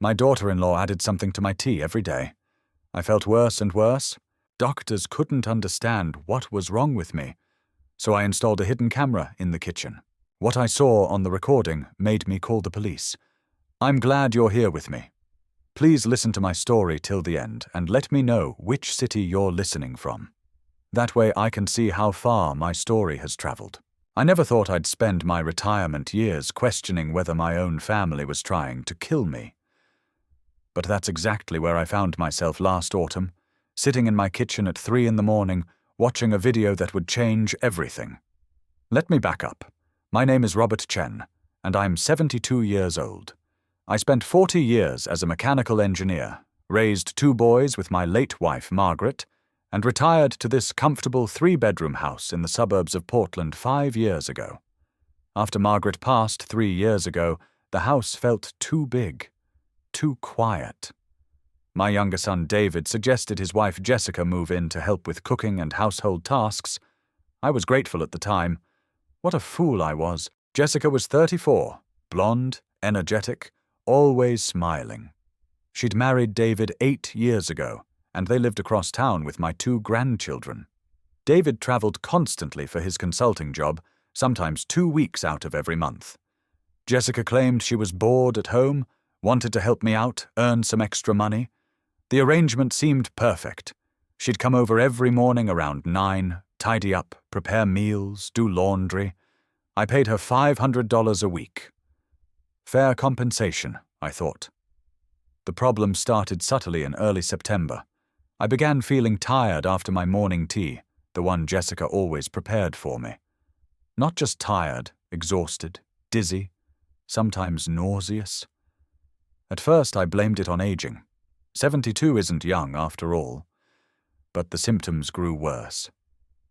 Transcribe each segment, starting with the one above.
My daughter-in-law added something to my tea every day. I felt worse and worse. Doctors couldn't understand what was wrong with me, so I installed a hidden camera in the kitchen. What I saw on the recording made me call the police. I'm glad you're here with me. Please listen to my story till the end and let me know which city you're listening from. That way I can see how far my story has traveled. I never thought I'd spend my retirement years questioning whether my own family was trying to kill me. But that's exactly where I found myself last autumn, sitting in my kitchen at 3 a.m, watching a video that would change everything. Let me back up. My name is Robert Chen, and I'm 72 years old. I spent 40 years as a mechanical engineer, raised 2 boys with my late wife, Margaret, and retired to this comfortable 3-bedroom house in the suburbs of Portland 5 years ago. After Margaret passed 3 years ago, the house felt too big, too quiet. My younger son David suggested his wife Jessica move in to help with cooking and household tasks. I was grateful at the time. What a fool I was. Jessica was 34, blonde, energetic, always smiling. She'd married David 8 years ago, and they lived across town with my 2 grandchildren. David traveled constantly for his consulting job, sometimes 2 weeks out of every month. Jessica claimed she was bored at home, wanted to help me out, earn some extra money. The arrangement seemed perfect. She'd come over every morning around 9, tidy up, prepare meals, do laundry. I paid her $500 a week. Fair compensation, I thought. The problem started subtly in early September. I began feeling tired after my morning tea, the one Jessica always prepared for me. Not just tired, exhausted, dizzy, sometimes nauseous. At first I blamed it on aging. 72 isn't young after all. But the symptoms grew worse.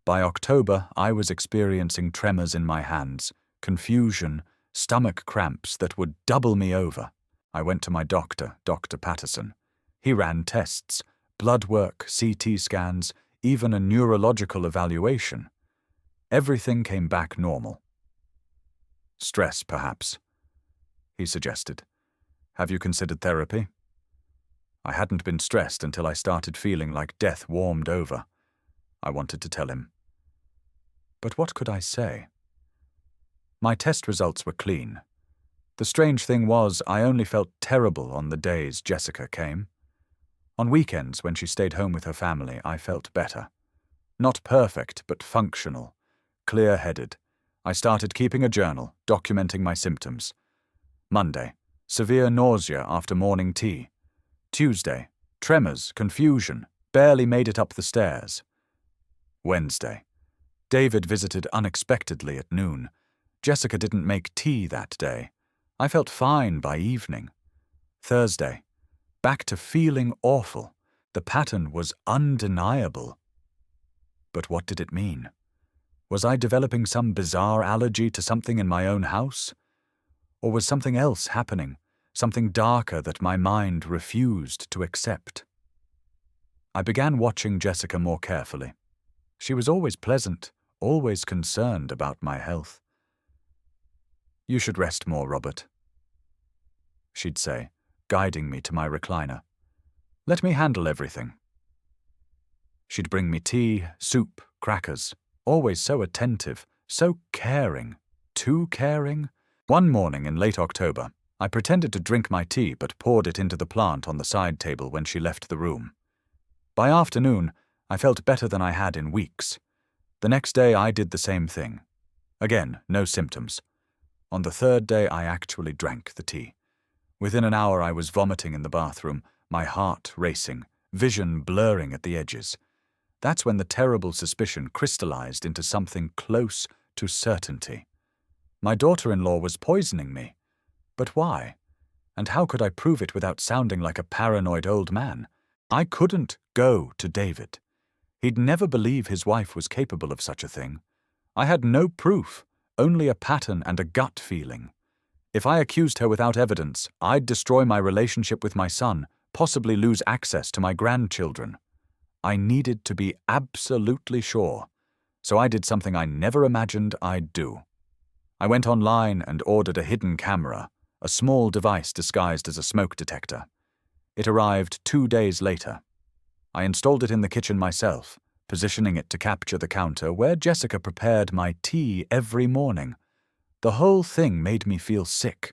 By October, I was experiencing tremors in my hands, confusion, stomach cramps that would double me over. I went to my doctor, Dr. Patterson. He ran tests, blood work, CT scans, even a neurological evaluation. Everything came back normal. Stress, perhaps, he suggested. Have you considered therapy? I hadn't been stressed until I started feeling like death warmed over. I wanted to tell him. But what could I say? My test results were clean. The strange thing was, I only felt terrible on the days Jessica came. On weekends, when she stayed home with her family, I felt better. Not perfect, but functional, clear-headed. I started keeping a journal, documenting my symptoms. Monday, severe nausea after morning tea. Tuesday, tremors, confusion, barely made it up the stairs. Wednesday, David visited unexpectedly at noon. Jessica didn't make tea that day. I felt fine by evening. Thursday, back to feeling awful. The pattern was undeniable. But what did it mean? Was I developing some bizarre allergy to something in my own house? Or was something else happening, something darker that my mind refused to accept? I began watching Jessica more carefully. She was always pleasant, always concerned about my health. You should rest more, Robert, she'd say, guiding me to my recliner. Let me handle everything. She'd bring me tea, soup, crackers, always so attentive, so caring, too caring. One morning in late October, I pretended to drink my tea but poured it into the plant on the side table when she left the room. By afternoon, I felt better than I had in weeks. The next day I did the same thing. Again, no symptoms. On the third day I actually drank the tea. Within an hour I was vomiting in the bathroom, my heart racing, vision blurring at the edges. That's when the terrible suspicion crystallized into something close to certainty. My daughter-in-law was poisoning me. But why? And how could I prove it without sounding like a paranoid old man? I couldn't go to David. He'd never believe his wife was capable of such a thing. I had no proof, only a pattern and a gut feeling. If I accused her without evidence, I'd destroy my relationship with my son, possibly lose access to my grandchildren. I needed to be absolutely sure, so I did something I never imagined I'd do. I went online and ordered a hidden camera, a small device disguised as a smoke detector. It arrived 2 days later. I installed it in the kitchen myself, positioning it to capture the counter where Jessica prepared my tea every morning. The whole thing made me feel sick.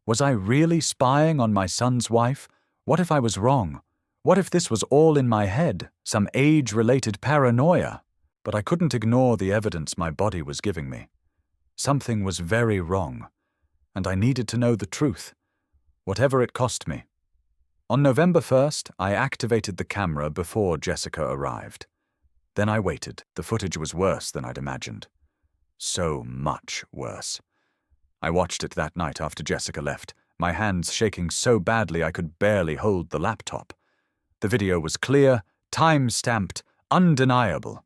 Was I really spying on my son's wife? What if I was wrong? What if this was all in my head, some age-related paranoia? But I couldn't ignore the evidence my body was giving me. Something was very wrong, and I needed to know the truth, whatever it cost me. On November 1st, I activated the camera before Jessica arrived. Then I waited. The footage was worse than I'd imagined. So much worse. I watched it that night after Jessica left, my hands shaking so badly I could barely hold the laptop. The video was clear, time-stamped, undeniable.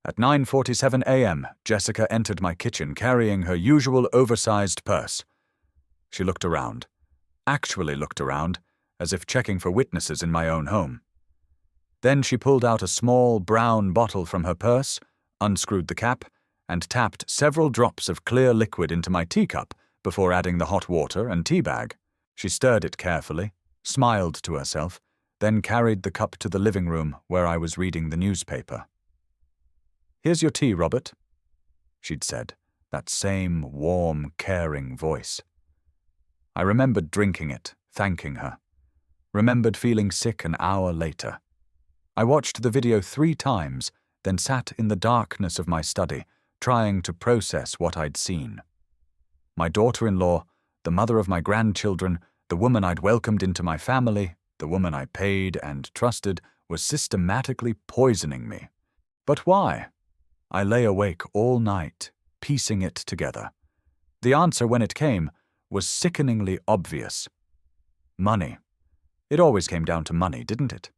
At 9:47 a.m., Jessica entered my kitchen carrying her usual oversized purse. She looked around, actually looked around, as if checking for witnesses in my own home. Then she pulled out a small brown bottle from her purse, unscrewed the cap, and tapped several drops of clear liquid into my teacup before adding the hot water and tea bag. She stirred it carefully, smiled to herself, then carried the cup to the living room where I was reading the newspaper. "Here's your tea, Robert," she'd said, that same warm, caring voice. I remembered drinking it, thanking her. Remembered feeling sick an hour later. I watched the video 3 times, then sat in the darkness of my study, trying to process what I'd seen. My daughter-in-law, the mother of my grandchildren, the woman I'd welcomed into my family, the woman I paid and trusted, was systematically poisoning me. But why? I lay awake all night, piecing it together. The answer, when it came, was sickeningly obvious. Money. It always came down to money, didn't it?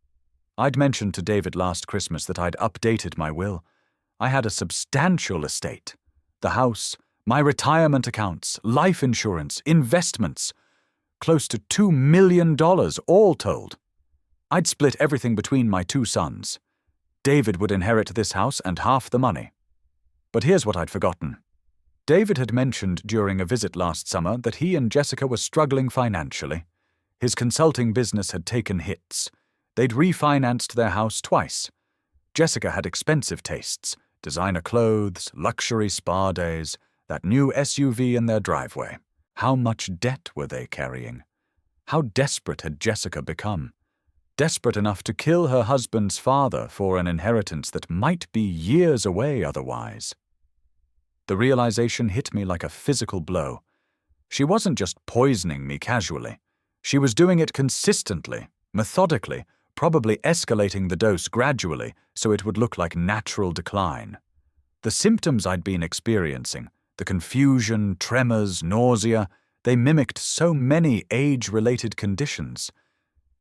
I'd mentioned to David last Christmas that I'd updated my will. I had a substantial estate. The house, my retirement accounts, life insurance, investments. Close to $2 million, all told. I'd split everything between my 2 sons. David would inherit this house and half the money. But here's what I'd forgotten. David had mentioned during a visit last summer that he and Jessica were struggling financially. His consulting business had taken hits. They'd refinanced their house twice. Jessica had expensive tastes, designer clothes, luxury spa days, that new SUV in their driveway. How much debt were they carrying? How desperate had Jessica become? Desperate enough to kill her husband's father for an inheritance that might be years away otherwise. The realization hit me like a physical blow. She wasn't just poisoning me casually. She was doing it consistently, methodically, probably escalating the dose gradually so it would look like natural decline. The symptoms I'd been experiencing, the confusion, tremors, nausea, they mimicked so many age-related conditions.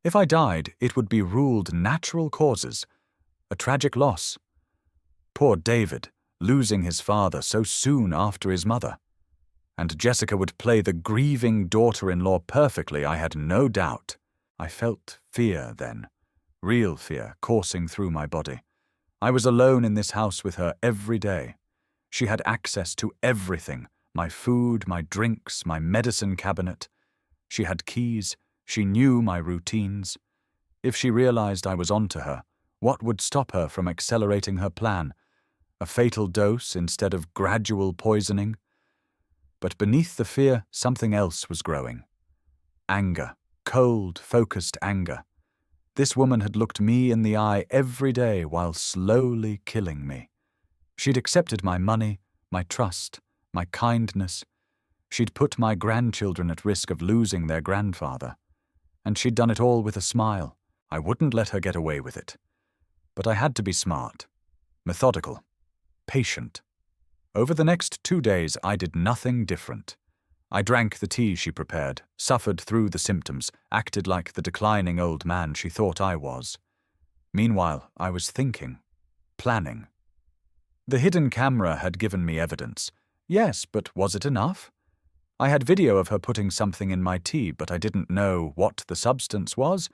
If I died, it would be ruled natural causes, a tragic loss. Poor David, losing his father so soon after his mother. And Jessica would play the grieving daughter-in-law perfectly, I had no doubt. I felt fear then, real fear coursing through my body. I was alone in this house with her every day. She had access to everything, my food, my drinks, my medicine cabinet. She had keys. She knew my routines. If she realized I was onto her, what would stop her from accelerating her plan? A fatal dose instead of gradual poisoning? But beneath the fear, something else was growing. Anger, cold, focused anger. This woman had looked me in the eye every day while slowly killing me. She'd accepted my money, my trust, my kindness. She'd put my grandchildren at risk of losing their grandfather. And she'd done it all with a smile. I wouldn't let her get away with it. But I had to be smart, methodical, patient. Over the next 2 days, I did nothing different. I drank the tea she prepared, suffered through the symptoms, acted like the declining old man she thought I was. Meanwhile, I was thinking, planning. The hidden camera had given me evidence. Yes, but was it enough? I had video of her putting something in my tea, but I didn't know what the substance was.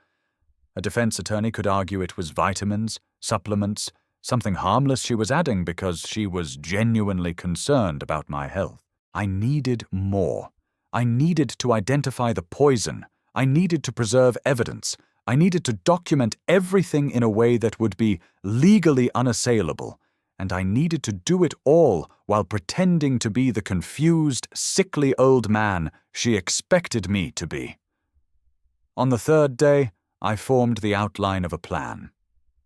A defense attorney could argue it was vitamins, supplements, something harmless she was adding because she was genuinely concerned about my health. I needed more. I needed to identify the poison. I needed to preserve evidence. I needed to document everything in a way that would be legally unassailable. And I needed to do it all while pretending to be the confused, sickly old man she expected me to be. On the third day, I formed the outline of a plan.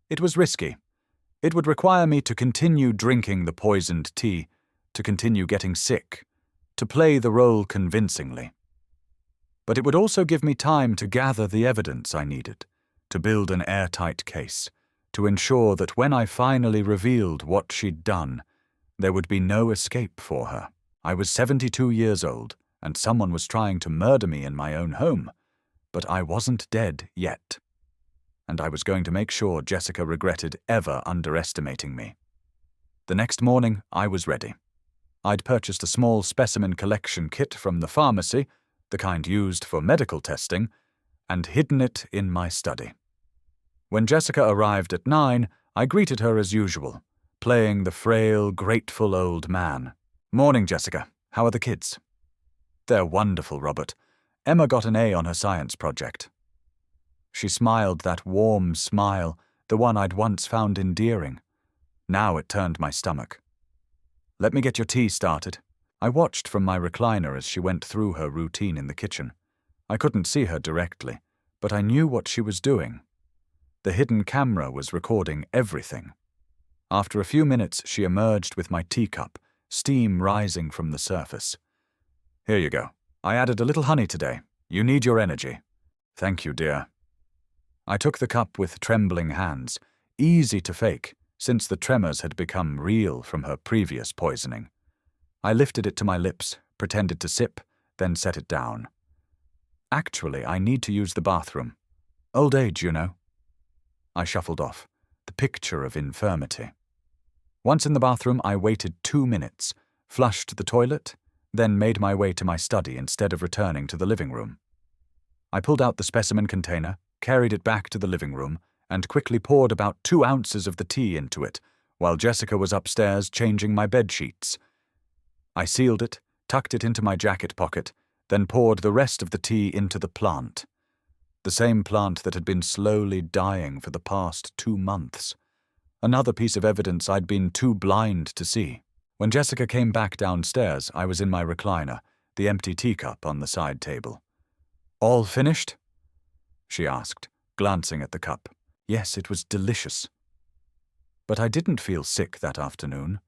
It was risky. It would require me to continue drinking the poisoned tea, to continue getting sick, to play the role convincingly. But it would also give me time to gather the evidence I needed, to build an airtight case, to ensure that when I finally revealed what she'd done, there would be no escape for her. I was 72 years old, and someone was trying to murder me in my own home, but I wasn't dead yet. And I was going to make sure Jessica regretted ever underestimating me. The next morning, I was ready. I'd purchased a small specimen collection kit from the pharmacy, the kind used for medical testing, and hidden it in my study. When Jessica arrived at 9, I greeted her as usual, playing the frail, grateful old man. "Morning, Jessica. How are the kids?" "They're wonderful, Robert. Emma got an A on her science project." She smiled that warm smile, the one I'd once found endearing. Now it turned my stomach. "Let me get your tea started." I watched from my recliner as she went through her routine in the kitchen. I couldn't see her directly, but I knew what she was doing. The hidden camera was recording everything. After a few minutes, she emerged with my teacup, steam rising from the surface. "Here you go. I added a little honey today. You need your energy." "Thank you, dear." I took the cup with trembling hands, easy to fake, since the tremors had become real from her previous poisoning. I lifted it to my lips, pretended to sip, then set it down. "Actually, I need to use the bathroom. Old age, you know." I shuffled off, the picture of infirmity. Once in the bathroom, I waited 2 minutes, flushed the toilet, then made my way to my study instead of returning to the living room. I pulled out the specimen container, carried it back to the living room, and quickly poured about 2 ounces of the tea into it, while Jessica was upstairs changing my bed sheets. I sealed it, tucked it into my jacket pocket, then poured the rest of the tea into the plant. The same plant that had been slowly dying for the past 2 months. Another piece of evidence I'd been too blind to see. When Jessica came back downstairs, I was in my recliner, the empty teacup on the side table. "All finished?" she asked, glancing at the cup. Yes, it was delicious. But I didn't feel sick that afternoon,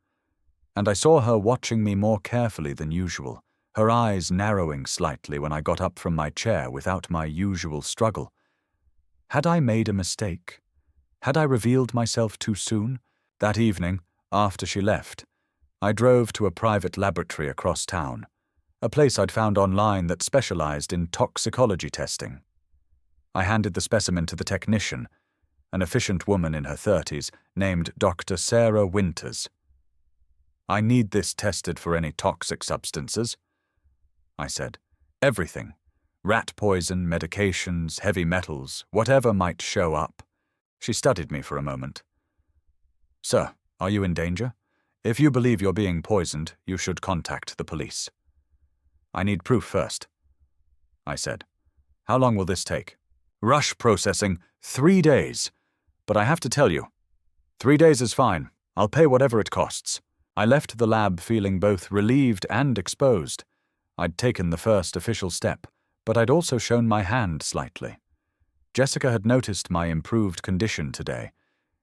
and I saw her watching me more carefully than usual, her eyes narrowing slightly when I got up from my chair without my usual struggle. Had I made a mistake? Had I revealed myself too soon? That evening, after she left, I drove to a private laboratory across town, a place I'd found online that specialized in toxicology testing. I handed the specimen to the technician, an efficient woman in her 30s named Dr. Sarah Winters. "I need this tested for any toxic substances," I said. "Everything. Rat poison, medications, heavy metals, whatever might show up." She studied me for a moment. "Sir, are you in danger? If you believe you're being poisoned, you should contact the police." "I need proof first," I said. "How long will this take?" "Rush processing, 3 days. But I have to tell you, 3 days is fine. I'll pay whatever it costs." I left the lab feeling both relieved and exposed. I'd taken the first official step, but I'd also shown my hand slightly. Jessica had noticed my improved condition today.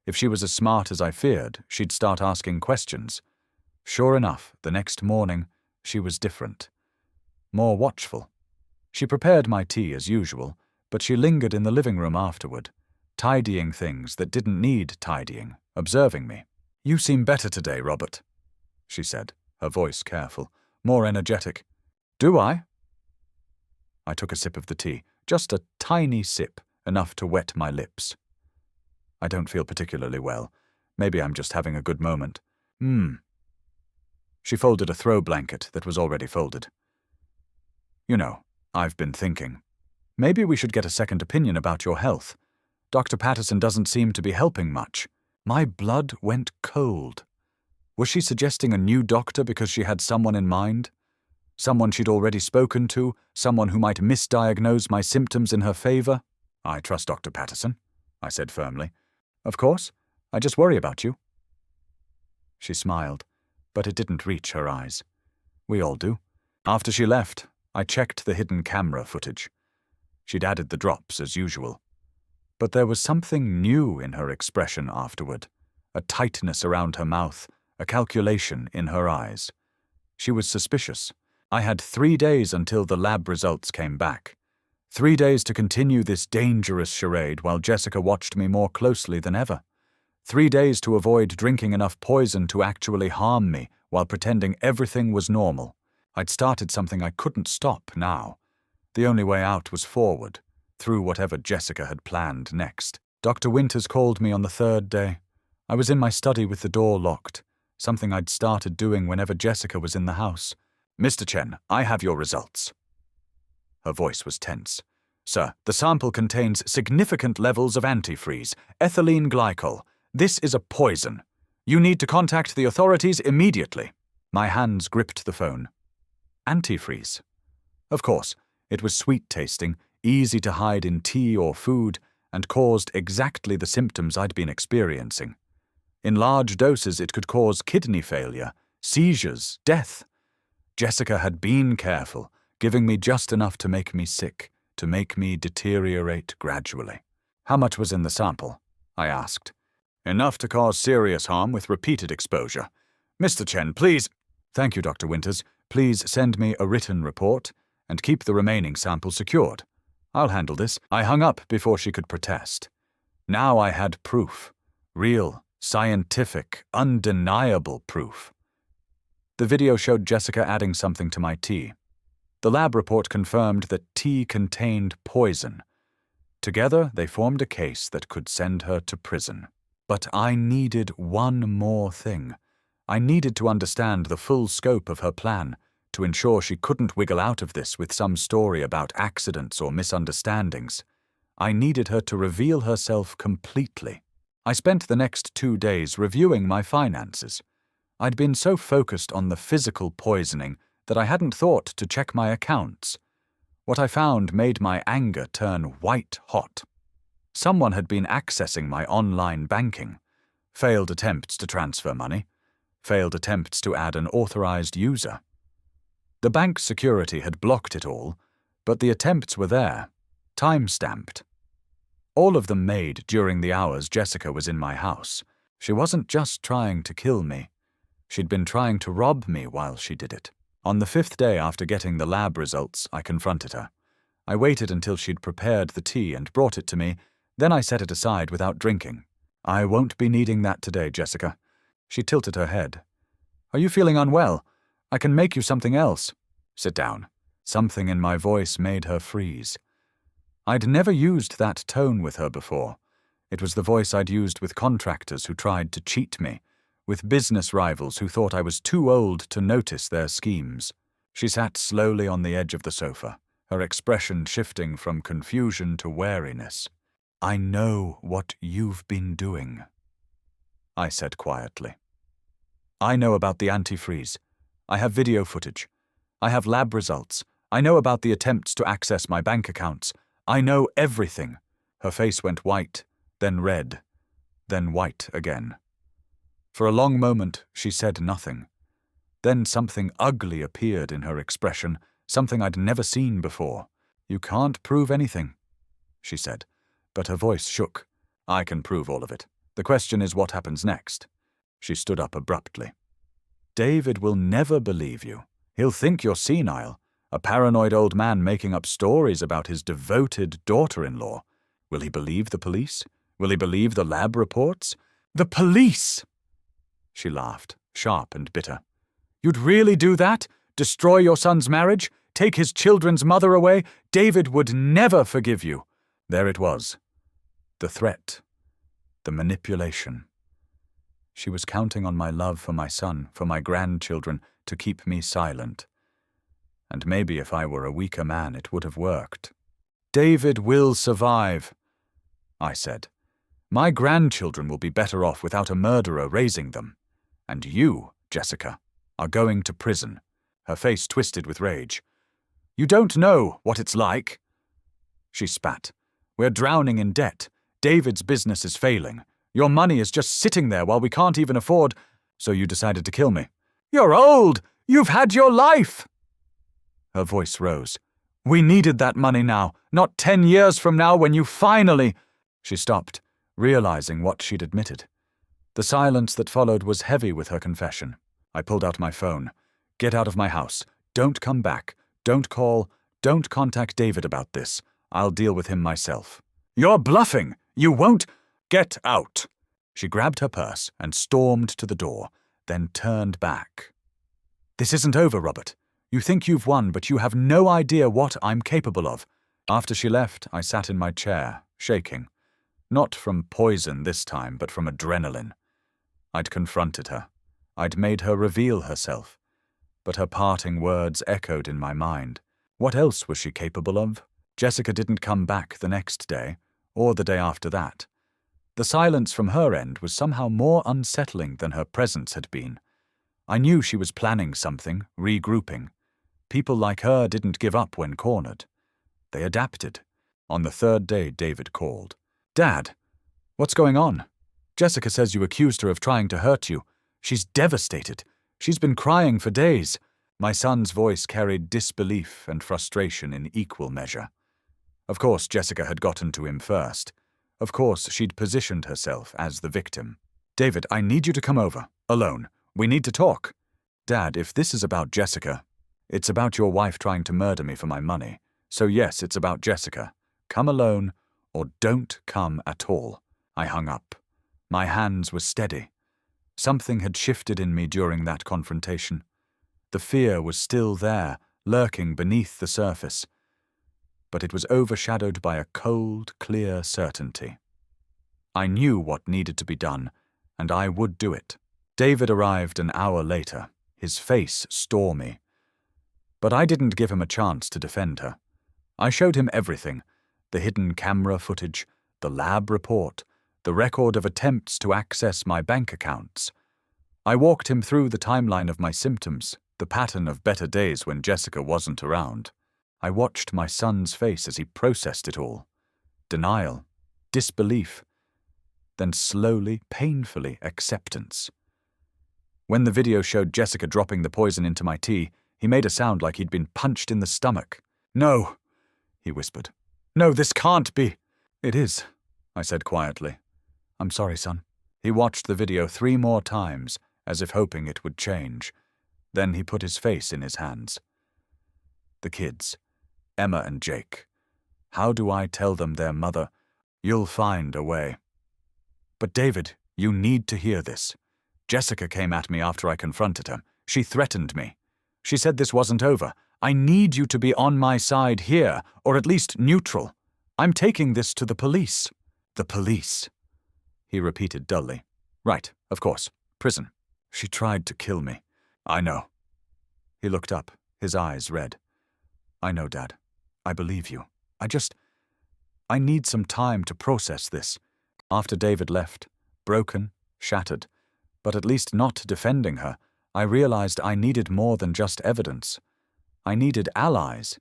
If she was as smart as I feared, she'd start asking questions. Sure enough, the next morning, she was different. More watchful. She prepared my tea as usual, but she lingered in the living room afterward, tidying things that didn't need tidying, observing me. "You seem better today, Robert," she said, her voice careful, more energetic. "Do I?" I took a sip of the tea, just a tiny sip, enough to wet my lips. "I don't feel particularly well. Maybe I'm just having a good moment." She folded a throw blanket that was already folded. "You know, I've been thinking. Maybe we should get a second opinion about your health. Dr. Patterson doesn't seem to be helping much." My blood went cold. Was she suggesting a new doctor because she had someone in mind? Someone she'd already spoken to, someone who might misdiagnose my symptoms in her favor. I trust Dr. Patterson, I said firmly. Of course, I just worry about you. She smiled, but it didn't reach her eyes. We all do. After she left, I checked the hidden camera footage. She'd added the drops as usual. But there was something new in her expression afterward, a tightness around her mouth, a calculation in her eyes. She was suspicious. I had 3 days until the lab results came back. 3 days to continue this dangerous charade while Jessica watched me more closely than ever. 3 days to avoid drinking enough poison to actually harm me while pretending everything was normal. I'd started something I couldn't stop now. The only way out was forward, through whatever Jessica had planned next. Dr. Winters called me on the 3rd day. I was in my study with the door locked, something I'd started doing whenever Jessica was in the house. Mr. Chen, I have your results. Her voice was tense. Sir, the sample contains significant levels of antifreeze, ethylene glycol. This is a poison. You need to contact the authorities immediately. My hands gripped the phone. Antifreeze. Of course, it was sweet-tasting, easy to hide in tea or food, and caused exactly the symptoms I'd been experiencing. In large doses, it could cause kidney failure, seizures, death. Jessica had been careful, giving me just enough to make me sick, to make me deteriorate gradually. How much was in the sample? I asked. Enough to cause serious harm with repeated exposure. Mr. Chen, please. Thank you, Dr. Winters. Please send me a written report and keep the remaining sample secured. I'll handle this. I hung up before she could protest. Now I had proof. Real, scientific, undeniable proof. The video showed Jessica adding something to my tea. The lab report confirmed that tea contained poison. Together, they formed a case that could send her to prison. But I needed one more thing. I needed to understand the full scope of her plan, to ensure she couldn't wiggle out of this with some story about accidents or misunderstandings. I needed her to reveal herself completely. I spent the next 2 days reviewing my finances. I'd been so focused on the physical poisoning that I hadn't thought to check my accounts. What I found made my anger turn white hot. Someone had been accessing my online banking. Failed attempts to transfer money. Failed attempts to add an authorized user. The bank's security had blocked it all, but the attempts were there, time-stamped. All of them made during the hours Jessica was in my house. She wasn't just trying to kill me. She'd been trying to rob me while she did it. On the 5th day after getting the lab results, I confronted her. I waited until she'd prepared the tea and brought it to me, then I set it aside without drinking. I won't be needing that today, Jessica. She tilted her head. Are you feeling unwell? I can make you something else. Sit down. Something in my voice made her freeze. I'd never used that tone with her before. It was the voice I'd used with contractors who tried to cheat me, with business rivals who thought I was too old to notice their schemes. She sat slowly on the edge of the sofa, her expression shifting from confusion to wariness. I know what you've been doing, I said quietly. I know about the antifreeze. I have video footage. I have lab results. I know about the attempts to access my bank accounts. I know everything. Her face went white, then red, then white again. For a long moment, she said nothing. Then something ugly appeared in her expression, something I'd never seen before. You can't prove anything, she said, but her voice shook. I can prove all of it. The question is what happens next. She stood up abruptly. David will never believe you. He'll think you're senile, a paranoid old man making up stories about his devoted daughter-in-law. Will he believe the police? Will he believe the lab reports? The police! She laughed, sharp and bitter. You'd really do that? Destroy your son's marriage? Take his children's mother away? David would never forgive you. There it was. The threat. The manipulation. She was counting on my love for my son, for my grandchildren, to keep me silent. And maybe if I were a weaker man, it would have worked. David will survive, I said. My grandchildren will be better off without a murderer raising them. And you, Jessica, are going to prison. her face twisted with rage. "You don't know what it's like." She spat. "We're drowning in debt. David's business is failing. Your money is just sitting there while we can't even afford— So you decided to kill me." "You're old! You've had your life!" Her voice rose. "We needed that money now, not 10 years from now when you finally—" She stopped, realizing what she'd admitted. The silence that followed was heavy with her confession. I pulled out my phone. "Get out of my house. Don't come back. Don't call. Don't contact David about this. I'll deal with him myself." "You're bluffing! You won't—" "Get out!" She grabbed her purse and stormed to the door, then turned back. "This isn't over, Robert. You think you've won, but you have no idea what I'm capable of." After she left, I sat in my chair, shaking. Not from poison this time, but from adrenaline. I'd confronted her. I'd made her reveal herself. But her parting words echoed in my mind. What else was she capable of? Jessica didn't come back the next day, or the day after that. The silence from her end was somehow more unsettling than her presence had been. I knew she was planning something, regrouping. People like her didn't give up when cornered. They adapted. On the third day, David called. "Dad, what's going on? Jessica says you accused her of trying to hurt you. She's devastated. She's been crying for days." My son's voice carried disbelief and frustration in equal measure. Of course, Jessica had gotten to him first. Of course, she'd positioned herself as the victim. "David, I need you to come over, alone. We need to talk." "Dad, if this is about Jessica, it's about your wife trying to murder me for my money. So yes, it's about Jessica. Come alone, or don't come at all." I hung up. My hands were steady. Something had shifted in me during that confrontation. The fear was still there, lurking beneath the surface. But it was overshadowed by a cold, clear certainty. I knew what needed to be done, and I would do it. David arrived an hour later, his face stormy. But I didn't give him a chance to defend her. I showed him everything: the hidden camera footage, the lab report, the record of attempts to access my bank accounts. I walked him through the timeline of my symptoms, the pattern of better days when Jessica wasn't around. I watched my son's face as he processed it all. Denial, disbelief, then slowly, painfully, acceptance. When the video showed Jessica dropping the poison into my tea, he made a sound like he'd been punched in the stomach. "No," he whispered. "No, this can't be." "It is," I said quietly. "I'm sorry, son." He watched the video 3 more times, as if hoping it would change. Then he put his face in his hands. The kids, Emma and Jake. How do I tell them their mother? You'll find a way. But David, you need to hear this. Jessica came at me after I confronted her. She threatened me. She said this wasn't over. I need you to be on my side here, or at least neutral. I'm taking this to the police. The police, he repeated dully. Right, of course. Prison. She tried to kill me. I know. He looked up, his eyes red. I know, Dad. I believe you. I need some time to process this. After David left, broken, shattered, but at least not defending her, I realized I needed more than just evidence. I needed allies,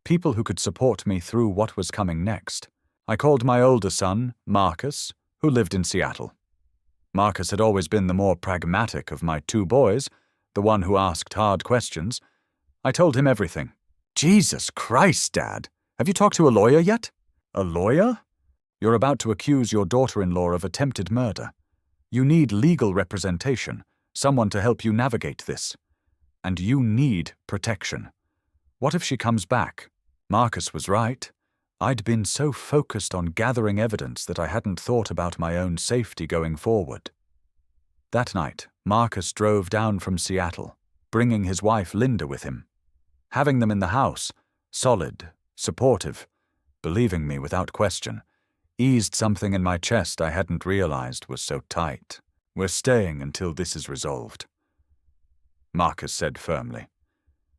people who could support me through what was coming next. I called my older son, Marcus, who lived in Seattle. Marcus had always been the more pragmatic of my 2 boys, the one who asked hard questions. I told him everything. Jesus Christ, Dad! Have you talked to a lawyer yet? A lawyer? You're about to accuse your daughter-in-law of attempted murder. You need legal representation, someone to help you navigate this. And you need protection. What if she comes back? Marcus was right. I'd been so focused on gathering evidence that I hadn't thought about my own safety going forward. That night, Marcus drove down from Seattle, bringing his wife Linda with him. Having them in the house, solid, supportive, believing me without question, eased something in my chest I hadn't realized was so tight. We're staying until this is resolved, Marcus said firmly.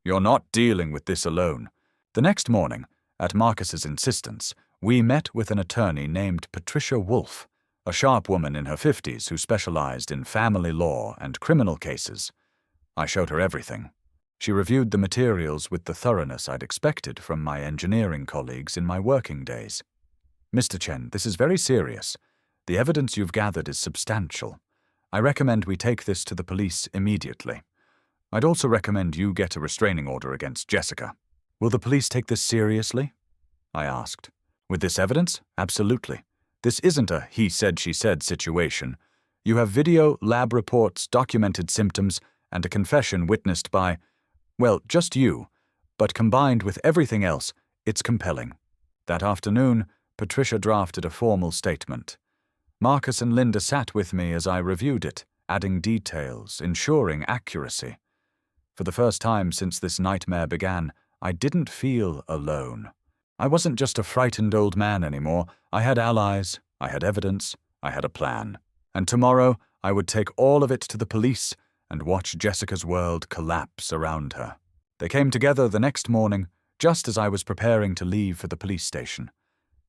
You're not dealing with this alone. The next morning, at Marcus's insistence, we met with an attorney named Patricia Wolfe, a sharp woman in her 50s who specialized in family law and criminal cases. I showed her everything. She reviewed the materials with the thoroughness I'd expected from my engineering colleagues in my working days. "Mr. Chen, this is very serious. The evidence you've gathered is substantial. I recommend we take this to the police immediately. I'd also recommend you get a restraining order against Jessica." "Will the police take this seriously?" I asked. "With this evidence? Absolutely. This isn't a he said, she said situation. You have video, lab reports, documented symptoms, and a confession witnessed by, well, just you, but combined with everything else, it's compelling." That afternoon, Patricia drafted a formal statement. Marcus and Linda sat with me as I reviewed it, adding details, ensuring accuracy. For the first time since this nightmare began, I didn't feel alone. I wasn't just a frightened old man anymore. I had allies, I had evidence, I had a plan. And tomorrow, I would take all of it to the police and watch Jessica's world collapse around her. They came together the next morning, just as I was preparing to leave for the police station.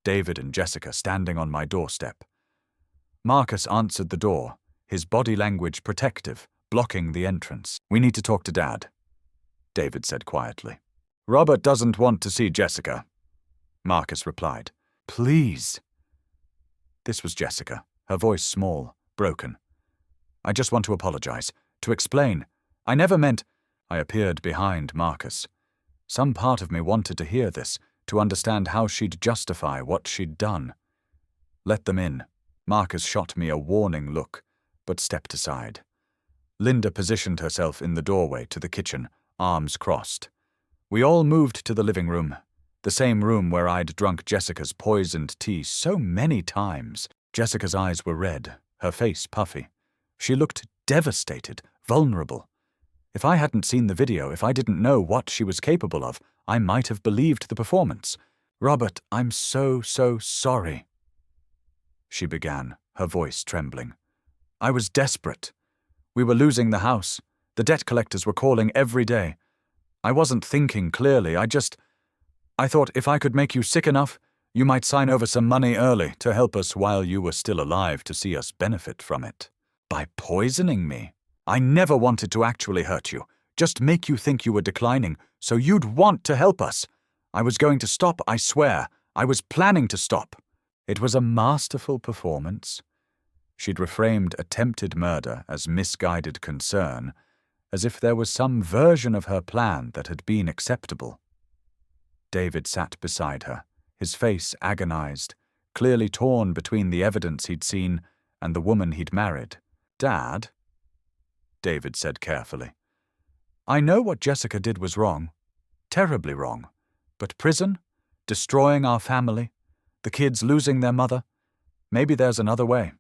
David and Jessica standing on my doorstep. Marcus answered the door, his body language protective, blocking the entrance. "We need to talk to Dad," David said quietly. "Robert doesn't want to see Jessica," Marcus replied. "Please." This was Jessica, her voice small, broken. "I just want to apologize, to explain. I never meant—" I appeared behind Marcus. Some part of me wanted to hear this, to understand how she'd justify what she'd done. "Let them in." Marcus shot me a warning look, but stepped aside. Linda positioned herself in the doorway to the kitchen, arms crossed. We all moved to the living room, the same room where I'd drunk Jessica's poisoned tea so many times. Jessica's eyes were red, her face puffy. She looked devastated, vulnerable. If I hadn't seen the video, if I didn't know what she was capable of, I might have believed the performance. "Robert, I'm so sorry," she began, her voice trembling. "I was desperate. We were losing the house. The debt collectors were calling every day. I wasn't thinking clearly. I thought if I could make you sick enough, you might sign over some money early to help us while you were still alive to see us benefit from it. By poisoning me. I never wanted to actually hurt you, just make you think you were declining, so you'd want to help us. I was going to stop, I swear. I was planning to stop." It was a masterful performance. She'd reframed attempted murder as misguided concern, as if there was some version of her plan that had been acceptable. David sat beside her, his face agonized, clearly torn between the evidence he'd seen and the woman he'd married. "Dad," David said carefully, "I know what Jessica did was wrong, terribly wrong, but prison, destroying our family, the kids losing their mother, maybe there's another way.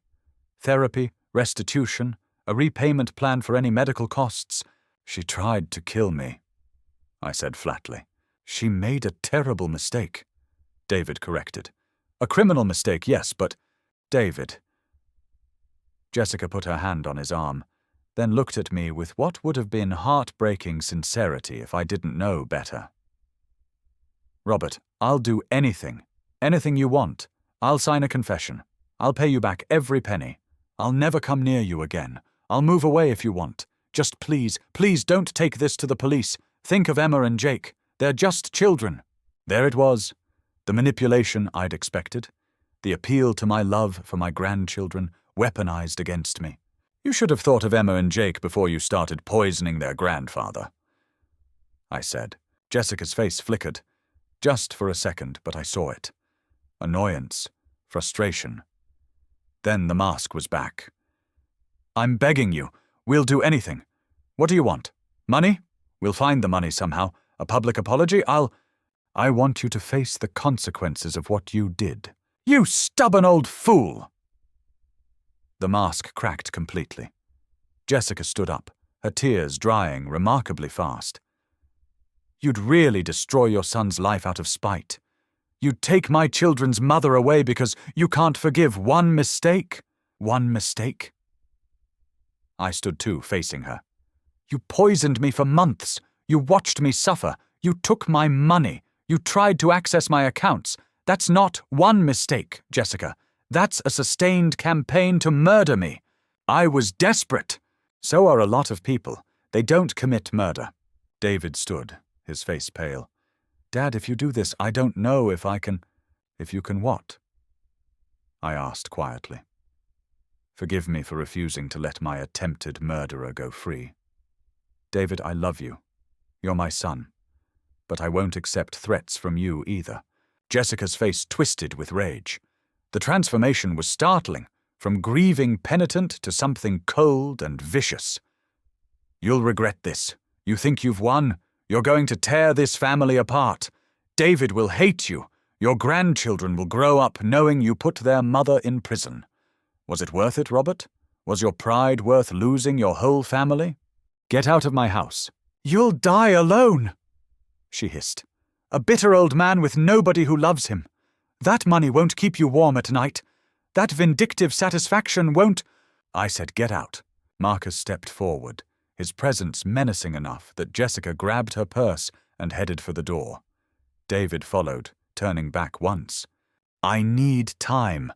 Therapy, restitution, a repayment plan for any medical costs. She tried to kill me," I said flatly. "She made a terrible mistake," David corrected. "A criminal mistake, yes, but—" "David." Jessica put her hand on his arm, then looked at me with what would have been heartbreaking sincerity if I didn't know better. "Robert, I'll do anything you want. I'll sign a confession. I'll pay you back every penny. I'll never come near you again. I'll move away if you want. Just please don't take this to the police. Think of Emma and Jake. They're just children." There it was, the manipulation I'd expected, the appeal to my love for my grandchildren weaponized against me. "You should have thought of Emma and Jake before you started poisoning their grandfather," I said. Jessica's face flickered, just for a second, but I saw it. Annoyance, frustration. Then the mask was back. "I'm begging you. We'll do anything. What do you want? Money? We'll find the money somehow. A public apology? I want you to face the consequences of what you did." "You stubborn old fool!" The mask cracked completely. Jessica stood up, her tears drying remarkably fast. "You'd really destroy your son's life out of spite. You'd take my children's mother away because you can't forgive one mistake. One mistake." I stood too, facing her. "You poisoned me for months. You watched me suffer. You took my money. You tried to access my accounts. That's not one mistake, Jessica. That's a sustained campaign to murder me. I was desperate. So are a lot of people. They don't commit murder. David stood, his face pale. Dad, if you do this, I don't know if I can— If you can what? I asked quietly. Forgive me for refusing to let my attempted murderer go free. David, I love you. You're my son. But I won't accept threats from you either. Jessica's face twisted with rage. The transformation was startling, from grieving penitent to something cold and vicious. You'll regret this. You think you've won? You're going to tear this family apart. David will hate you. Your grandchildren will grow up knowing you put their mother in prison. Was it worth it, Robert? Was your pride worth losing your whole family? Get out of my house. You'll die alone, she hissed. A bitter old man with nobody who loves him. That money won't keep you warm at night. That vindictive satisfaction won't— I said, get out. Marcus stepped forward, his presence menacing enough that Jessica grabbed her purse and headed for the door. David followed, turning back once. I need time,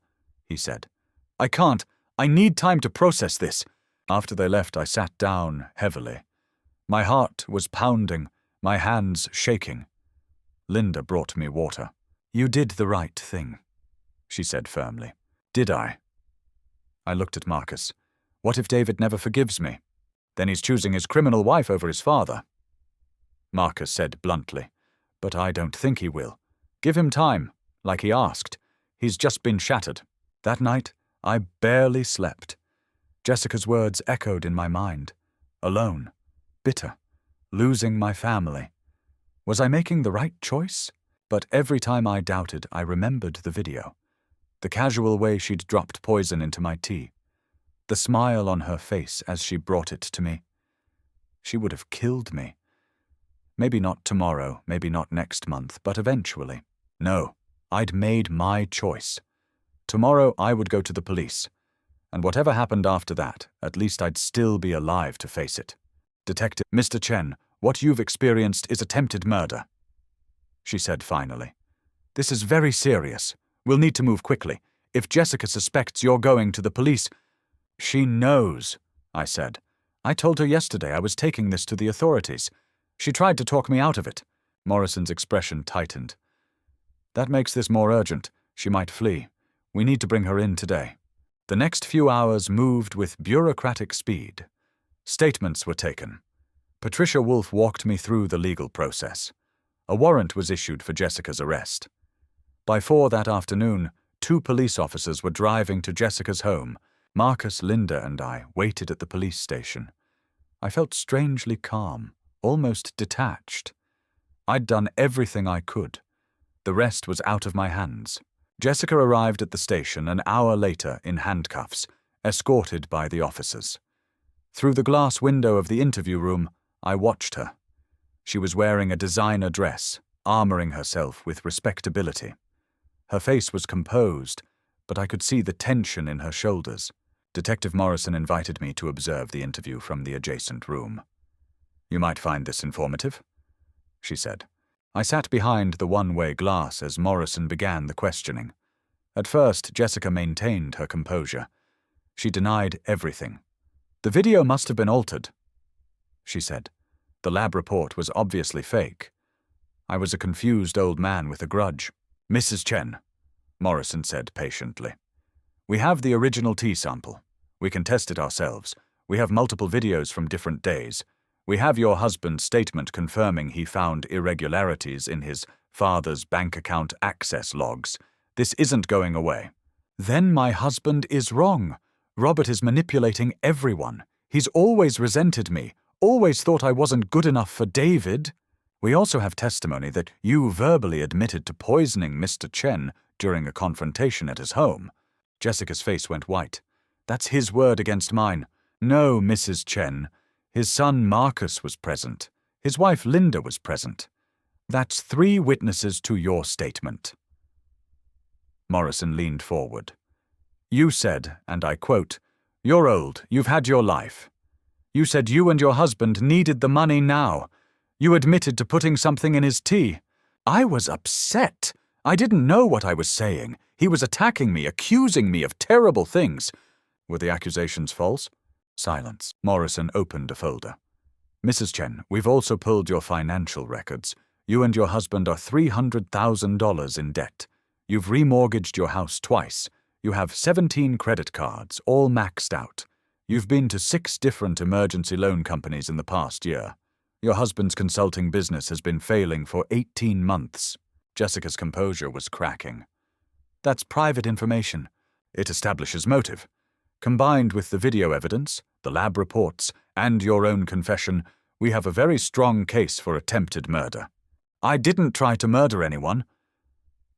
he said. I can't. I need time to process this. After they left, I sat down heavily. My heart was pounding, my hands shaking. Linda brought me water. You did the right thing, she said firmly. Did I? I looked at Marcus. What if David never forgives me? Then he's choosing his criminal wife over his father. Marcus said bluntly, but I don't think he will. Give him time, like he asked. He's just been shattered. That night, I barely slept. Jessica's words echoed in my mind. Alone, bitter, losing my family. Was I making the right choice? But every time I doubted, I remembered the video. The casual way she'd dropped poison into my tea. The smile on her face as she brought it to me. She would have killed me. Maybe not tomorrow, maybe not next month, but eventually. No, I'd made my choice. Tomorrow I would go to the police. And whatever happened after that, at least I'd still be alive to face it. Detective, Mr. Chen, what you've experienced is attempted murder, she said finally. This is very serious. We'll need to move quickly. If Jessica suspects you're going to the police— She knows, I said. I told her yesterday I was taking this to the authorities. She tried to talk me out of it. Morrison's expression tightened. That makes this more urgent. She might flee. We need to bring her in today. The next few hours moved with bureaucratic speed. Statements were taken. Patricia Wolfe walked me through the legal process. A warrant was issued for Jessica's arrest. By 4 that afternoon, 2 police officers were driving to Jessica's home. Marcus, Linda, and I waited at the police station. I felt strangely calm, almost detached. I'd done everything I could. The rest was out of my hands. Jessica arrived at the station an hour later in handcuffs, escorted by the officers. Through the glass window of the interview room, I watched her. She was wearing a designer dress, armoring herself with respectability. Her face was composed, but I could see the tension in her shoulders. Detective Morrison invited me to observe the interview from the adjacent room. You might find this informative, she said. I sat behind the one-way glass as Morrison began the questioning. At first, Jessica maintained her composure. She denied everything. The video must have been altered, she said. The lab report was obviously fake. I was a confused old man with a grudge. Mrs. Chen, Morrison said patiently. We have the original tea sample. We can test it ourselves. We have multiple videos from different days. We have your husband's statement confirming he found irregularities in his father's bank account access logs. This isn't going away. Then my husband is wrong. Robert is manipulating everyone. He's always resented me, always thought I wasn't good enough for David. We also have testimony that you verbally admitted to poisoning Mr. Chen during a confrontation at his home. Jessica's face went white. That's his word against mine. No, Mrs. Chen. His son Marcus was present. His wife Linda was present. That's 3 witnesses to your statement. Morrison leaned forward. You said, and I quote, "You're old, you've had your life. You said you and your husband needed the money now. You admitted to putting something in his tea. I was upset. I didn't know what I was saying. He was attacking me, accusing me of terrible things. Were the accusations false?" Silence. Morrison opened a folder. Mrs. Chen, we've also pulled your financial records. You and your husband are $300,000 in debt. You've remortgaged your house twice. You have 17 credit cards, all maxed out. You've been to 6 different emergency loan companies in the past year. Your husband's consulting business has been failing for 18 months. Jessica's composure was cracking. That's private information. It establishes motive. Combined with the video evidence, the lab reports, and your own confession, we have a very strong case for attempted murder. I didn't try to murder anyone.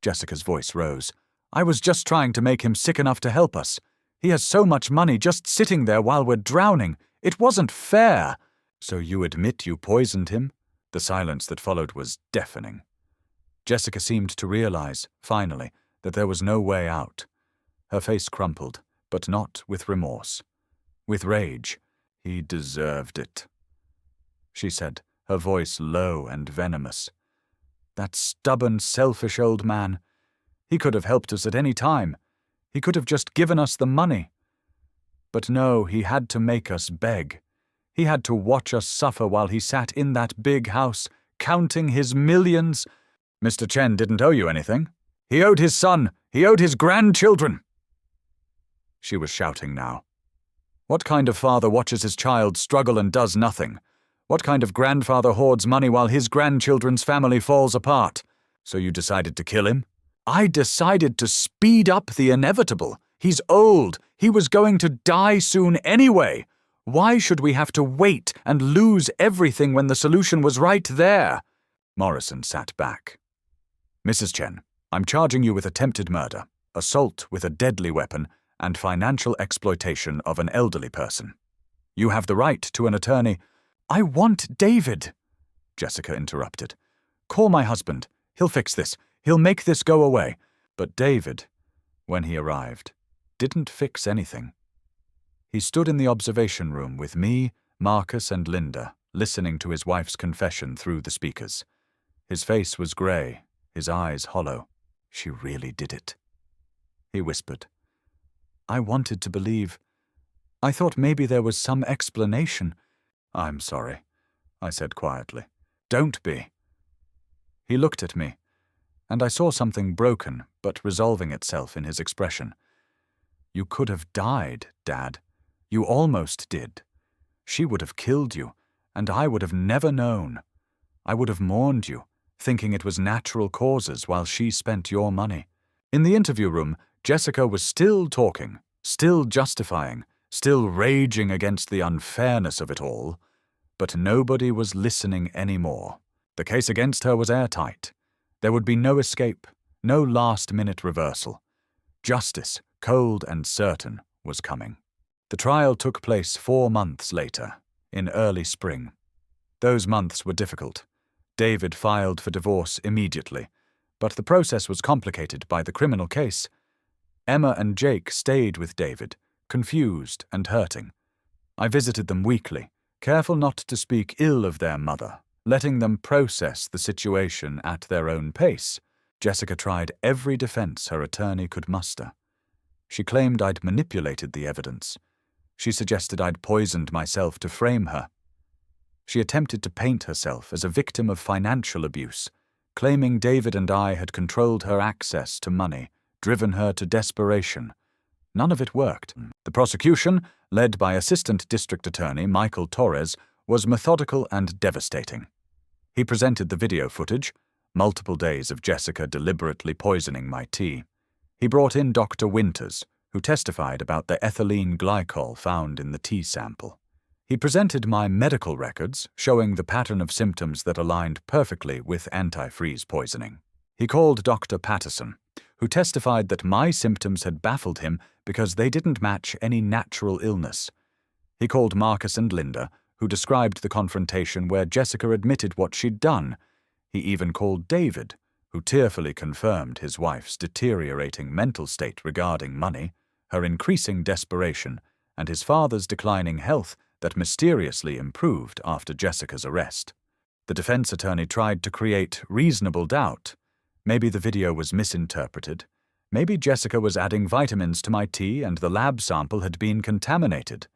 Jessica's voice rose. I was just trying to make him sick enough to help us. He has so much money just sitting there while we're drowning. It wasn't fair. So you admit you poisoned him? The silence that followed was deafening. Jessica seemed to realize, finally, that there was no way out. Her face crumpled, but not with remorse. With rage. He deserved it, she said, her voice low and venomous. That stubborn, selfish old man. He could have helped us at any time. He could have just given us the money. But no, he had to make us beg. He had to watch us suffer while he sat in that big house, counting his millions. Mr. Chen didn't owe you anything. He owed his son. He owed his grandchildren. She was shouting now. What kind of father watches his child struggle and does nothing? What kind of grandfather hoards money while his grandchildren's family falls apart? So you decided to kill him? I decided to speed up the inevitable. He's old. He was going to die soon anyway. Why should we have to wait and lose everything when the solution was right there? Morrison sat back. Mrs. Chen, I'm charging you with attempted murder, assault with a deadly weapon, and financial exploitation of an elderly person. You have the right to an attorney. I want David, Jessica interrupted. Call my husband. He'll fix this. He'll make this go away. But David, when he arrived, didn't fix anything. He stood in the observation room with me, Marcus, and Linda, listening to his wife's confession through the speakers. His face was grey, his eyes hollow. She really did it. He whispered. I wanted to believe. I thought maybe there was some explanation. I'm sorry, I said quietly. Don't be. He looked at me, and I saw something broken but resolving itself in his expression. You could have died, Dad. You almost did. She would have killed you, and I would have never known. I would have mourned you, thinking it was natural causes while she spent your money. In the interview room, Jessica was still talking, still justifying, still raging against the unfairness of it all. But nobody was listening anymore. The case against her was airtight. There would be no escape, no last-minute reversal. Justice, cold and certain, was coming. The trial took place 4 months later, in early spring. Those months were difficult. David filed for divorce immediately, but the process was complicated by the criminal case. Emma and Jake stayed with David, confused and hurting. I visited them weekly, careful not to speak ill of their mother, letting them process the situation at their own pace. Jessica tried every defense her attorney could muster. She claimed I'd manipulated the evidence. She suggested I'd poisoned myself to frame her. She attempted to paint herself as a victim of financial abuse, claiming David and I had controlled her access to money, driven her to desperation. None of it worked. The prosecution, led by Assistant District Attorney Michael Torres, was methodical and devastating. He presented the video footage, multiple days of Jessica deliberately poisoning my tea. He brought in Dr. Winters, who testified about the ethylene glycol found in the tea sample. He presented my medical records, showing the pattern of symptoms that aligned perfectly with antifreeze poisoning. He called Dr. Patterson, who testified that my symptoms had baffled him because they didn't match any natural illness. He called Marcus and Linda, who described the confrontation where Jessica admitted what she'd done. He even called David, who tearfully confirmed his wife's deteriorating mental state regarding money, her increasing desperation, and his father's declining health that mysteriously improved after Jessica's arrest. The defense attorney tried to create reasonable doubt. Maybe the video was misinterpreted. Maybe Jessica was adding vitamins to my tea and the lab sample had been contaminated.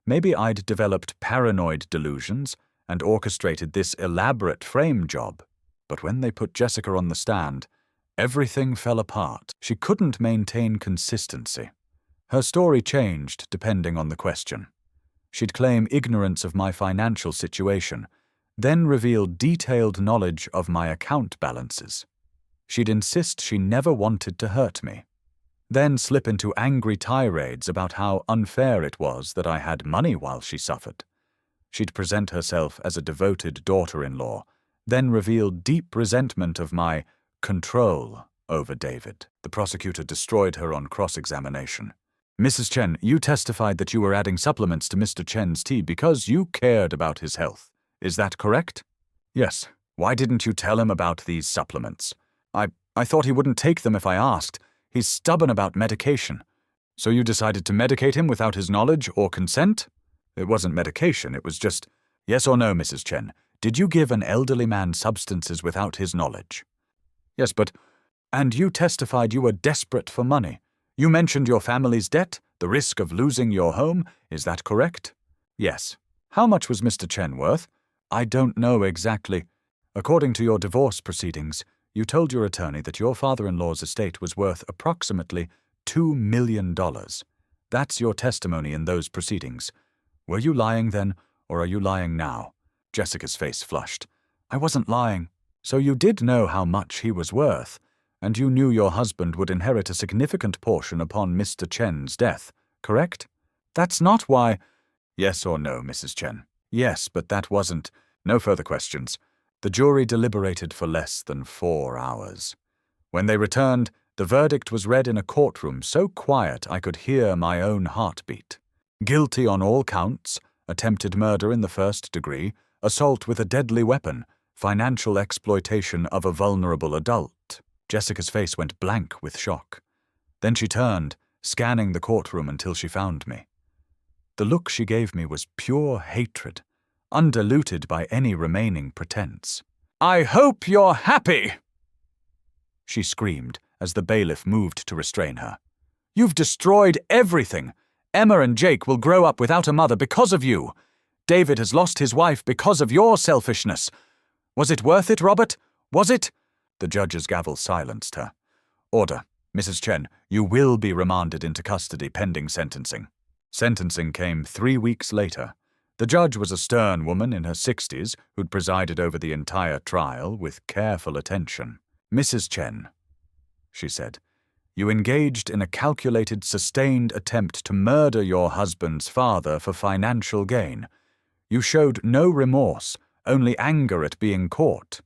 Maybe I'd developed paranoid delusions and orchestrated this elaborate frame job. But when they put Jessica on the stand, everything fell apart. She couldn't maintain consistency. Her story changed depending on the question. She'd claim ignorance of my financial situation, then reveal detailed knowledge of my account balances. She'd insist she never wanted to hurt me, then slip into angry tirades about how unfair it was that I had money while she suffered. She'd present herself as a devoted daughter-in-law, then reveal deep resentment of my control over David. The prosecutor destroyed her on cross-examination. Mrs. Chen, you testified that you were adding supplements to Mr. Chen's tea because you cared about his health. Is that correct? Yes. Why didn't you tell him about these supplements? I thought he wouldn't take them if I asked. He's stubborn about medication. So you decided to medicate him without his knowledge or consent? It wasn't medication, it was just, yes or no, Mrs. Chen, did you give an elderly man substances without his knowledge? Yes, and you testified you were desperate for money. You mentioned your family's debt, the risk of losing your home, is that correct? Yes. How much was Mr. Chen worth? I don't know exactly. According to your divorce proceedings, you told your attorney that your father-in-law's estate was worth approximately $2 million. That's your testimony in those proceedings. Were you lying then, or are you lying now? Jessica's face flushed. I wasn't lying. So you did know how much he was worth, and you knew your husband would inherit a significant portion upon Mr. Chen's death, correct? That's not why— Yes or no, Mrs. Chen? Yes, but that wasn't— No further questions. The jury deliberated for less than 4 hours. When they returned, the verdict was read in a courtroom so quiet I could hear my own heartbeat. Guilty on all counts: attempted murder in the first degree, assault with a deadly weapon, financial exploitation of a vulnerable adult. Jessica's face went blank with shock. Then she turned, scanning the courtroom until she found me. The look she gave me was pure hatred, undiluted by any remaining pretense. I hope you're happy, she screamed as the bailiff moved to restrain her. You've destroyed everything. Emma and Jake will grow up without a mother because of you. David has lost his wife because of your selfishness. Was it worth it, Robert? Was it? The judge's gavel silenced her. Order. Mrs. Chen, you will be remanded into custody pending sentencing. Sentencing came 3 weeks later. The judge was a stern woman in her 60s who'd presided over the entire trial with careful attention. Mrs. Chen, she said, you engaged in a calculated, sustained attempt to murder your husband's father for financial gain. You showed no remorse, only anger at being caught.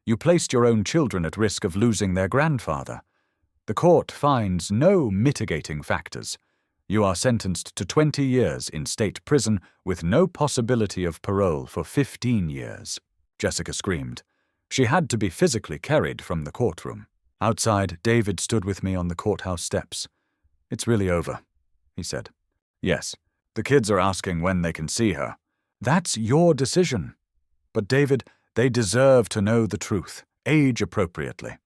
You placed your own children at risk of losing their grandfather. The court finds no mitigating factors. You are sentenced to 20 years in state prison with no possibility of parole for 15 years. Jessica screamed. She had to be physically carried from the courtroom. Outside, David stood with me on the courthouse steps. It's really over, he said. Yes, the kids are asking when they can see her. That's your decision. But David, they deserve to know the truth, age appropriately.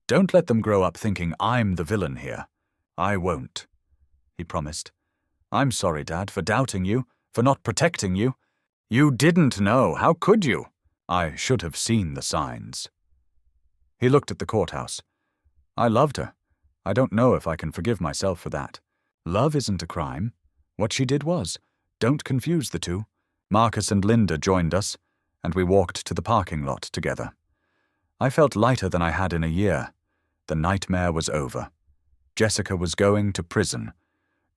Don't let them grow up thinking I'm the villain here. I won't, he promised. I'm sorry, Dad, for doubting you, for not protecting you. You didn't know. How could you? I should have seen the signs. He looked at the courthouse. I loved her. I don't know if I can forgive myself for that. Love isn't a crime. What she did was. Don't confuse the two. Marcus and Linda joined us, and we walked to the parking lot together. I felt lighter than I had in a year. The nightmare was over. Jessica was going to prison.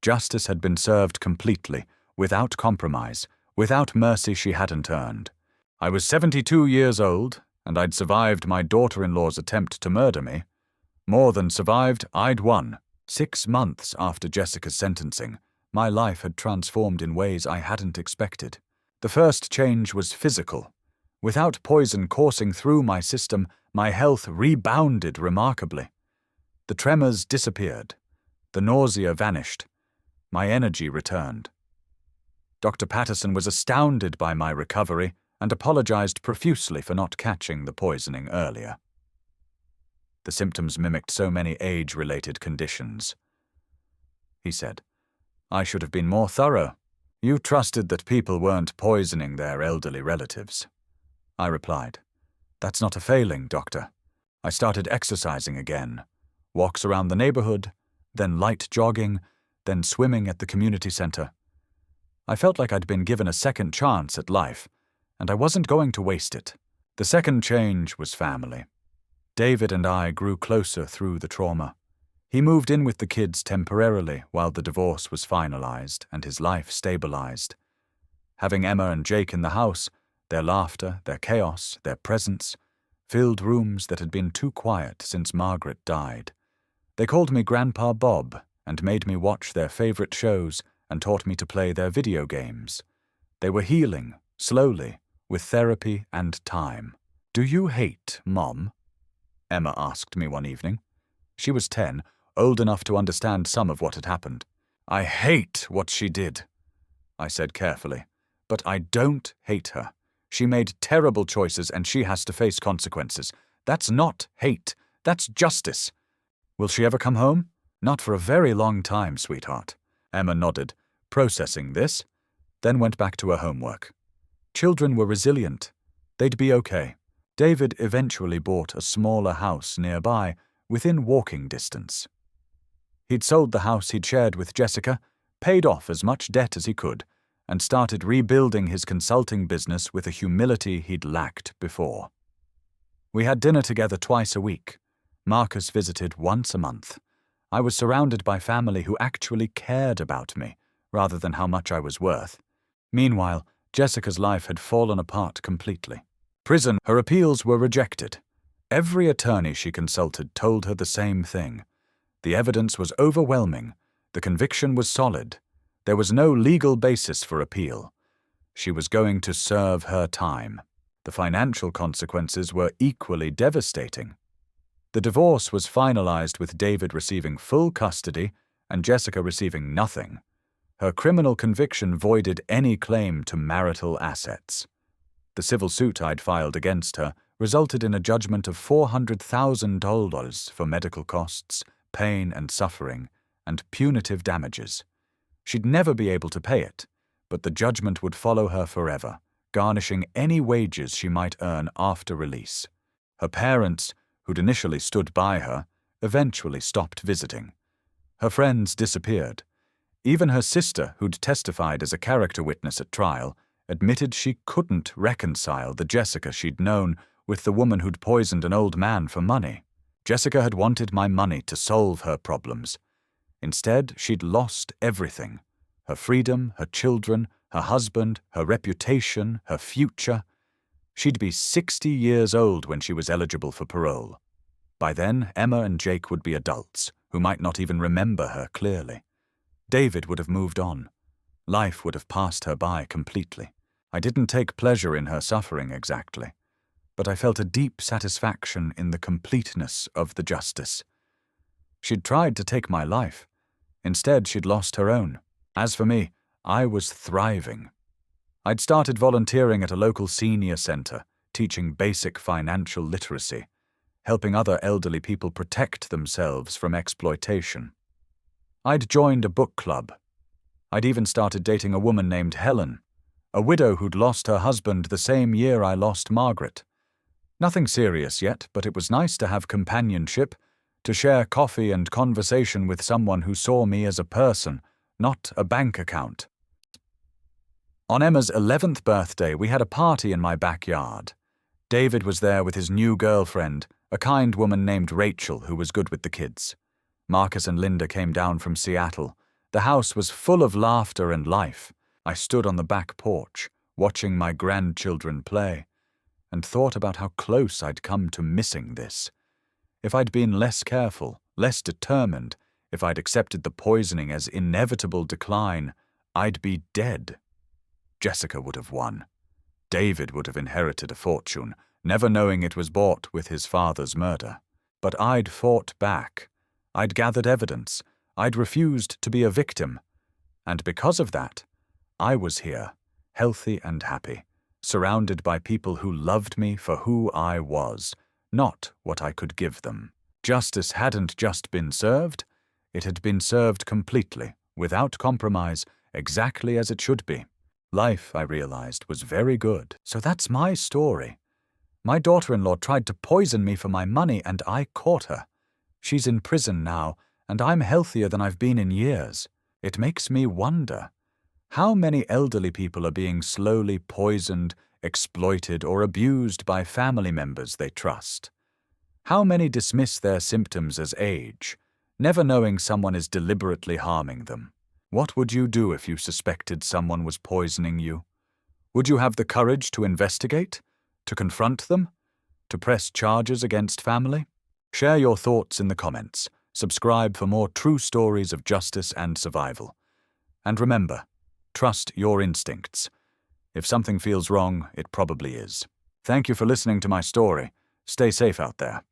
Justice had been served completely, without compromise, without mercy she hadn't earned. I was 72 years old, and I'd survived my daughter-in-law's attempt to murder me. More than survived, I'd won. 6 months after Jessica's sentencing, my life had transformed in ways I hadn't expected. The first change was physical. Without poison coursing through my system, my health rebounded remarkably. The tremors disappeared. The nausea vanished. My energy returned. Dr. Patterson was astounded by my recovery and apologized profusely for not catching the poisoning earlier. The symptoms mimicked so many age-related conditions. He said, I should have been more thorough. You trusted that people weren't poisoning their elderly relatives. I replied, That's not a failing, Doctor. I started exercising again. Walks around the neighborhood, then light jogging, then swimming at the community center. I felt like I'd been given a second chance at life, and I wasn't going to waste it. The second change was family. David and I grew closer through the trauma. He moved in with the kids temporarily while the divorce was finalized and his life stabilized. Having Emma and Jake in the house, their laughter, their chaos, their presence, filled rooms that had been too quiet since Margaret died. They called me Grandpa Bob and made me watch their favorite shows and taught me to play their video games. They were healing, slowly, with therapy and time. Do you hate Mom? Emma asked me one evening. She was 10, old enough to understand some of what had happened. I hate what she did, I said carefully, but I don't hate her. She made terrible choices and she has to face consequences. That's not hate, that's justice. Will she ever come home? Not for a very long time, sweetheart. Emma nodded, processing this, then went back to her homework. Children were resilient. They'd be okay. David eventually bought a smaller house nearby, within walking distance. He'd sold the house he'd shared with Jessica, paid off as much debt as he could, and started rebuilding his consulting business with a humility he'd lacked before. We had dinner together twice a week. Marcus visited once a month. I was surrounded by family who actually cared about me, rather than how much I was worth. Meanwhile, Jessica's life had fallen apart completely. Prison, her appeals were rejected. Every attorney she consulted told her the same thing. The evidence was overwhelming. The conviction was solid. There was no legal basis for appeal. She was going to serve her time. The financial consequences were equally devastating. The divorce was finalized with David receiving full custody and Jessica receiving nothing. Her criminal conviction voided any claim to marital assets. The civil suit I'd filed against her resulted in a judgment of $400,000 for medical costs, pain and suffering, and punitive damages. She'd never be able to pay it, but the judgment would follow her forever, garnishing any wages she might earn after release. Her parents, who'd initially stood by her, eventually stopped visiting. Her friends disappeared. Even her sister, who'd testified as a character witness at trial, admitted she couldn't reconcile the Jessica she'd known with the woman who'd poisoned an old man for money. Jessica had wanted my money to solve her problems. Instead, she'd lost everything. Her freedom, her children, her husband, her reputation, her future. She'd be 60 years old when she was eligible for parole. By then, Emma and Jake would be adults, who might not even remember her clearly. David would have moved on. Life would have passed her by completely. I didn't take pleasure in her suffering exactly, but I felt a deep satisfaction in the completeness of the justice. She'd tried to take my life. Instead, she'd lost her own. As for me, I was thriving. I'd started volunteering at a local senior center, teaching basic financial literacy, helping other elderly people protect themselves from exploitation. I'd joined a book club. I'd even started dating a woman named Helen, a widow who'd lost her husband the same year I lost Margaret. Nothing serious yet, but it was nice to have companionship, to share coffee and conversation with someone who saw me as a person, not a bank account. On Emma's 11th birthday, we had a party in my backyard. David was there with his new girlfriend, a kind woman named Rachel who was good with the kids. Marcus and Linda came down from Seattle. The house was full of laughter and life. I stood on the back porch, watching my grandchildren play, and thought about how close I'd come to missing this. If I'd been less careful, less determined, if I'd accepted the poisoning as inevitable decline, I'd be dead. Jessica would have won. David would have inherited a fortune, never knowing it was bought with his father's murder. But I'd fought back. I'd gathered evidence. I'd refused to be a victim. And because of that, I was here, healthy and happy, surrounded by people who loved me for who I was, not what I could give them. Justice hadn't just been served, it had been served completely, without compromise, exactly as it should be. Life, I realized, was very good. So that's my story. My daughter-in-law tried to poison me for my money, and I caught her. She's in prison now, and I'm healthier than I've been in years. It makes me wonder, how many elderly people are being slowly poisoned, exploited, or abused by family members they trust? How many dismiss their symptoms as age, never knowing someone is deliberately harming them? What would you do if you suspected someone was poisoning you? Would you have the courage to investigate? To confront them? To press charges against family? Share your thoughts in the comments. Subscribe for more true stories of justice and survival. And remember, trust your instincts. If something feels wrong, it probably is. Thank you for listening to my story. Stay safe out there.